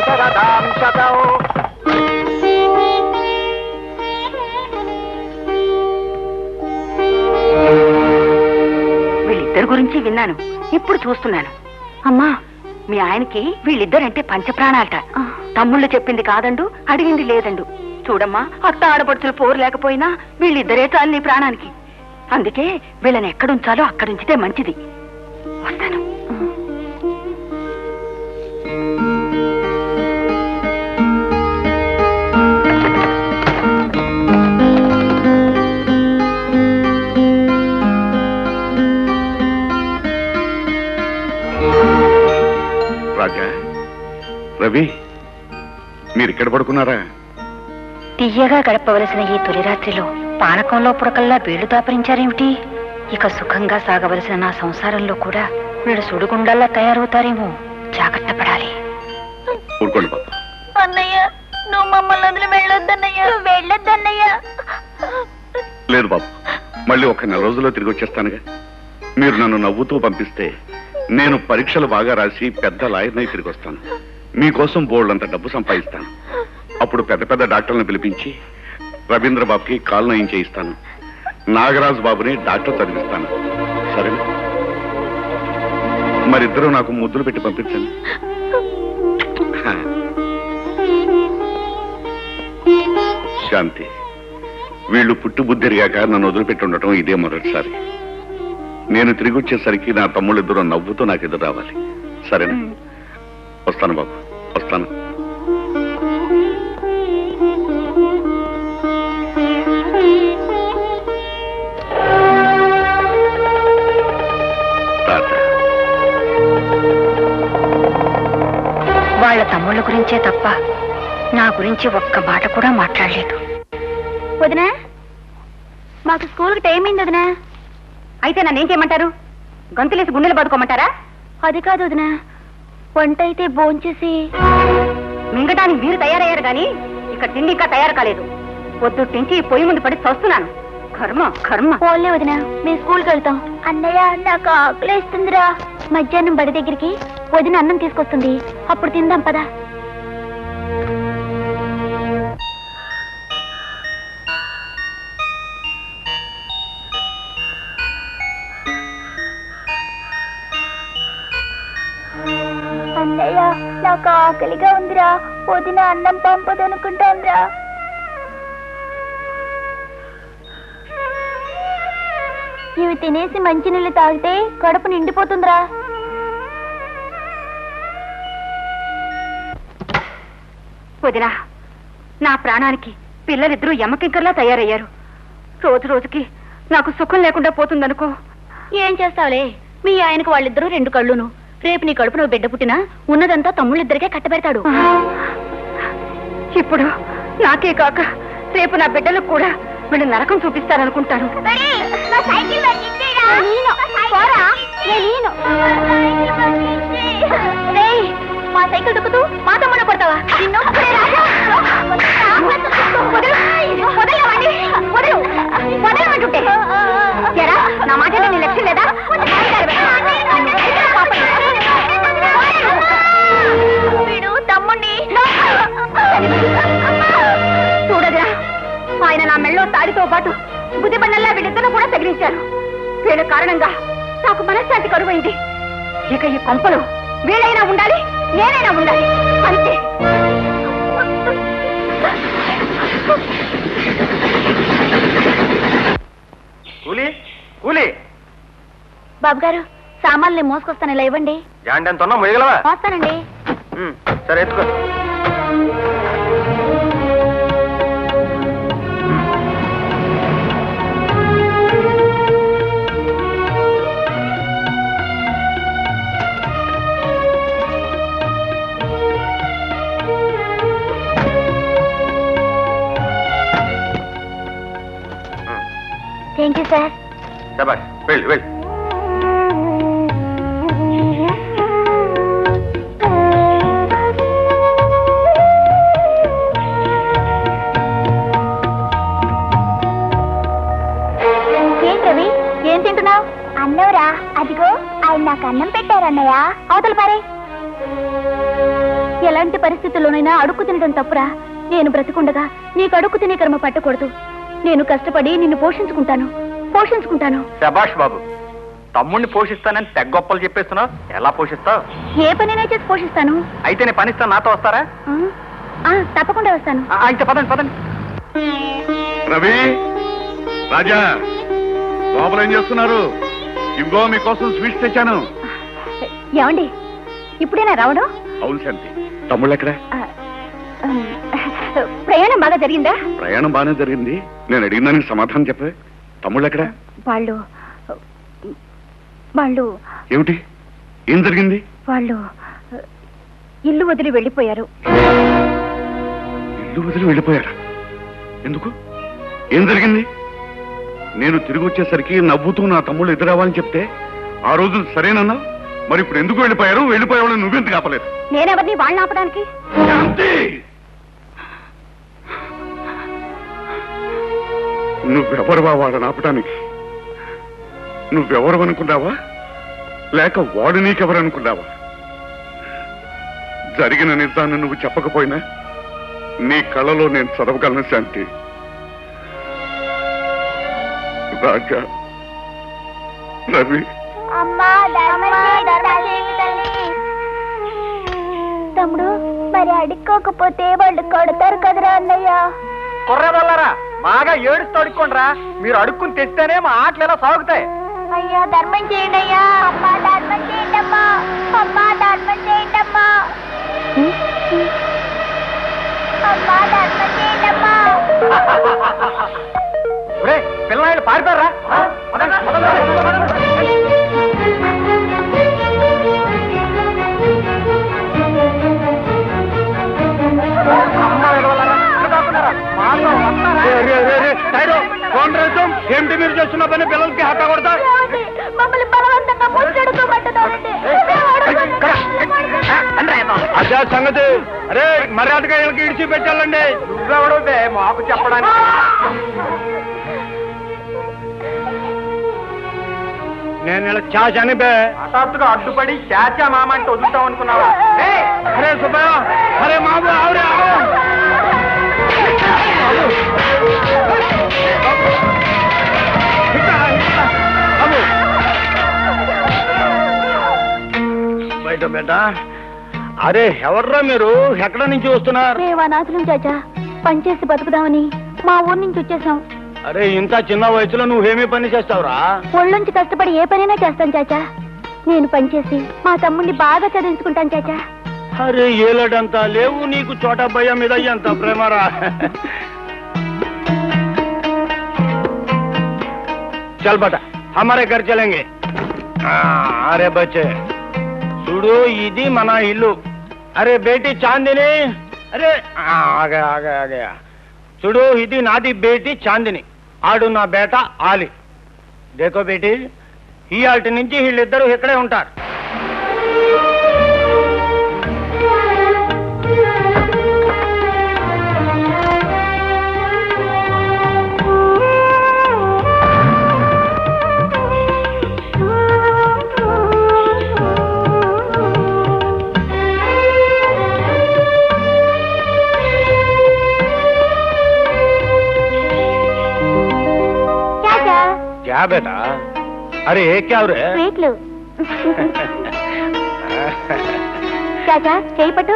శరదాం శతం. వీళ్ళిద్దరి గురించి విన్నాను, ఇప్పుడు చూస్తున్నాను. అమ్మా, మీ ఆయనకి వీళ్ళిద్దరంటే పంచప్రాణాలట. తమ్ముళ్ళు చెప్పింది కాదండు, అడిగింది లేదండు. చూడమ్మా, అత్త ఆడపడుచులు పోరు లేకపోయినా వీళ్ళిద్దరే చాలు నీ ప్రాణానికి. అందుకే వీళ్ళని ఎక్కడుంచాలో అక్కడుంచితే మంచిది. వస్తాను. రాజా, రవి, మీరిక్కడ పడుకున్నారా? తీయగా గడపవలసిన ఈ తొలి రాత్రిలో పానకంలో పుడకల్లా వీళ్లు దాపరించారేమిటి? ఇక సుఖంగా సాగవలసిన నా సంసారంలో కూడా వీళ్ళు సుడిగుండల్లా తయారవుతారేమో. జాగ్రత్త పడాలి. ఊరుకోండి బాబు. అన్నయ్య, నువ్వు మమ్మల్ని వదిలి వెళ్ళొద్దన్నయ్య. వెళ్ళొద్దన్నయ్య. లేదు బాబు, మళ్ళీ ఒక నెల రోజుల్లో తిరిగి వచ్చేస్తానుగా. మీరు నన్ను నవ్వుతూ పంపిస్తే నేను పరీక్షలు బాగా రాసి పెద్ద లాయర్నై తిరిగి వస్తాను. మీకోసం బోల్డంత డబ్బు సంపాదిస్తాను. అప్పుడు పెద్ద పెద్ద డాక్టర్లను పిలిపించి రవీంద్ర బాబుకి కాలు నయం చేయిస్తాను. నాగరాజు బాబుని డాక్టర్ చదివిస్తాను. సరేనా? మరిద్దరూ నాకు ముద్దులు పెట్టి పంపించండి. శాంతి, వీళ్ళు పుట్టి బుద్ధిరిగాక నన్ను వదిలిపెట్టి ఉండటం ఇదే మొదటిసారి. నేను తిరిగి వచ్చేసరికి నా తమ్ముళ్ళిద్దరూ నవ్వుతూ నాకు ఎదురు రావాలి. సరేనా? వస్తాను బాబు, వస్తాను. వాళ్ళ తమ్ముళ్ళ గురించే తప్ప నా గురించి ఒక్క మాట కూడా మాట్లాడలేదు. వదినా, మాకు స్కూల్కి టైం అయింది వదినా. అయితే నన్నేం చేయమంటారు? గొంతులేసి గుండెలు బతుకోమంటారా? అది కాదు వదినా, వంట అయితే భోంచేసి మింగటానికి మీరు తయారయ్యారు గాని ఇక్కడ తిండి ఇంకా తయారు కాలేదు. పొద్దుటించి పొయ్యి ముందు పడి చూస్తున్నాను. కర్మ కర్మ. పోలే వదినా, మేము స్కూల్కి వెళ్తాం. అన్నయ్య, నాకు ఆకలేస్తుందిరా. మధ్యాహ్నం బడి దగ్గరికి వదిన అన్నం తీసుకొస్తుంది, అప్పుడు తిందాం పదా. అన్నయ్య, నాకు ఆకలిగా ఉందిరా. వదిన అన్నం పంపదనుకుంటాందిరా. ఇవి తినేసి మంచినీళ్ళు తాగితే కడుపు నిండిపోతుందిరా. వదినా, నా ప్రాణానికి పిల్లలిద్దరూ యమకింకర్లా తయారయ్యారు. రోజు రోజుకి నాకు సుఖం లేకుండా పోతుందనుకో. ఏం చేస్తావులే, మీ ఆయనకు వాళ్ళిద్దరూ రెండు కళ్ళును. రేపు నీ కడుపు నువ్వు బిడ్డ పుట్టినా ఉన్నదంతా తమ్ముళ్ళిద్దరికే కట్టబెడతాడు. ఇప్పుడు నాకే కాక రేపు నా బిడ్డలకు కూడా వీళ్ళు నరకం చూపిస్తారనుకుంటాను. మా సైకిల్ దుక్కుతూ మా తమ్ముడు పడతావా? వదలమంటుంటే నా మాట నీ లక్ష్యం లేదా? వీడు తమ్ముణ్ణి చూడదురా, ఆయన నా మెళ్ళో తాడితో పాటు బుద్ధి బండల్లా వీళ్ళిద్దరూ కూడా తగిలించారు. వీళ్ళ కారణంగా నాకు మనశ్శాంతి కరువైంది. ఇక ఈ కొంపలు వీళ్ళైనా ఉండాలి, నేనైనా ఉండాలి, అంతే. బాబు గారు, సామాన్లు మోసుకొస్తాను, ఇలా ఇవ్వండి. మోస్తానండి. సరే, ఎత్తుకో. Thank you sir. శభాష్, వెళ్ళు వెళ్ళు. ఏం తింటున్నావు? అన్నవరా, అదిగో ఆయన నాకు అన్నం పెట్టారన్నయ్య. అవతల పారే. ఎలాంటి పరిస్థితుల్లోనైనా అడుక్కు తినడం తప్పురా. నేను బ్రతికుండగా నీకు అడుక్కు తినే కర్మ పట్టకూడదు. నేను కష్టపడి నిన్ను పోషించుకుంటాను. శభాష్ బాబు, తమ్ముడిని పోషిస్తానని తెగ గొప్పలు చెప్పేస్తున్నావు. ఎలా పోషిస్తావు? ఏ పనైనా చేసి పోషిస్తాను. అయితే నేను పనిస్తాను, నాతో వస్తారా? తప్పకుండా వస్తాను. అయితే పదండి పదండి. రవి, రాజా, లోపల ఏం చేస్తున్నారు? ఇదిగో మీకోసం స్వీట్స్ తెచ్చాను. ఏమండి, ఇప్పుడేనా రావడం? అవును శాంతి. తమ్ముళ్ళు ఎక్కడ? ప్రయాణం బాగా జరిగిందా? ప్రయాణం బాగానే జరిగింది. నేను అడిగిన దానికి సమాధానం చెప్పే. తమ్ముళ్ళు ఎక్కడ? వాళ్ళు ఏమిటి? ఏం జరిగింది? వాళ్ళు ఇల్లు వదిలి వెళ్ళిపోయారు. ఇల్లు వదిలి వెళ్ళిపోయారా? ఎందుకు? ఏం జరిగింది? నేను తిరిగి వచ్చేసరికి నవ్వుతూ నా తమ్ముళ్ళు ఎదురవ్వాలని చెప్తే ఆ రోజు సరేనన్నా. మరి ఇప్పుడు ఎందుకు వెళ్ళిపోయారు? వెళ్ళిపోయేవాళ్ళు నువ్వెందుకు ఆపలేదు? నేనెవరిని వాళ్ళని ఆపడానికి? శాంతి, నువ్వెవరువా వాళ్ళని ఆపడానికి? నువ్వెవరు అనుకున్నావా, లేక వాడు నీకెవరు అనుకున్నావా? జరిగిన నిజాన్ని నువ్వు చెప్పకపోయినా నీ కళ్ళలో నేను చదవగలను శాంతి. రాజా, రవి, తమ్ముడు, మరి అడుక్కోకపోతే వాళ్ళు కొడతారు కదరా అన్నయ్య. కుర్రదొల్లారా, బాగా ఏడుస్తూ అడుక్కోండిరా. మీరు అడుక్కుని తెస్తేనే మా ఆటలు ఎలా సాగుతాయి. అయ్యా, ధర్మం చేయండి అయ్యా. అమ్మా, ధర్మం చేయండి అమ్మా. అమ్మా, ధర్మం చేయండి అమ్మా. అమ్మా, ధర్మం చేయండి అమ్మా. పిల్లలు పారిపోయారా? ఏమిటి మీరు చేస్తున్న పని? పిల్లలకి హఠ కొడతా మమ్మల్ని బలవంతంగా ముట్టడుకోబట్టుతోంది. అదే సంగతి. అరే, మర్యాదగా వీళ్ళకి ఇడిచి పెట్టాలండి. నువ్వెవడే మాకు చెప్పడానికి? నేను ఇలా చాచాని హఠాత్తుగా అడ్డుపడి చాచా మామ అంటే వదులుతాం అనుకున్నావా? అరే సుబ్బయ్య, అరే మాము, ఆవిడే బయట బేట. అరే, ఎవర్రా మీరు? ఎక్కడ నుంచి వస్తున్నారు? మేము అనాథులం చాచా. పనిచేసి బతుకుదామని మా ఊరు నుంచి వచ్చేసాం. అరే, ఇంత చిన్న వయసులో నువ్వేమీ పని చేస్తావురా? ఒళ్ళొంచి కష్టపడి ఏ పనైనా చేస్తాను చాచా. నేను పనిచేసి మా తమ్ముడిని బాగా చదివించుకుంటాను చాచా. అరే, ఏలడంతా లేవు నీకు. చోట భయ మీద ఎంత ప్రేమరా. చల్ బట, హమారే घर चलेंगे. అరే బచ్చే, చూడు, ఇది మన ఇల్లు. అరే బేటీ చాందిని. అరే ఆగే ఆగే ఆగే. చూడు, ఇది నాది బేటీ చాందిని, ఆడు నా బేట ఆలి. దేకో బేటీ, ఈ ఆల్టి నుంచి వీళ్ళిద్దరూ ఇక్కడే ఉంటారు. क्या बेटा? अरे ये क्या हो रहा है? స్వీట్లు. చాచా, చేయి పట్టు.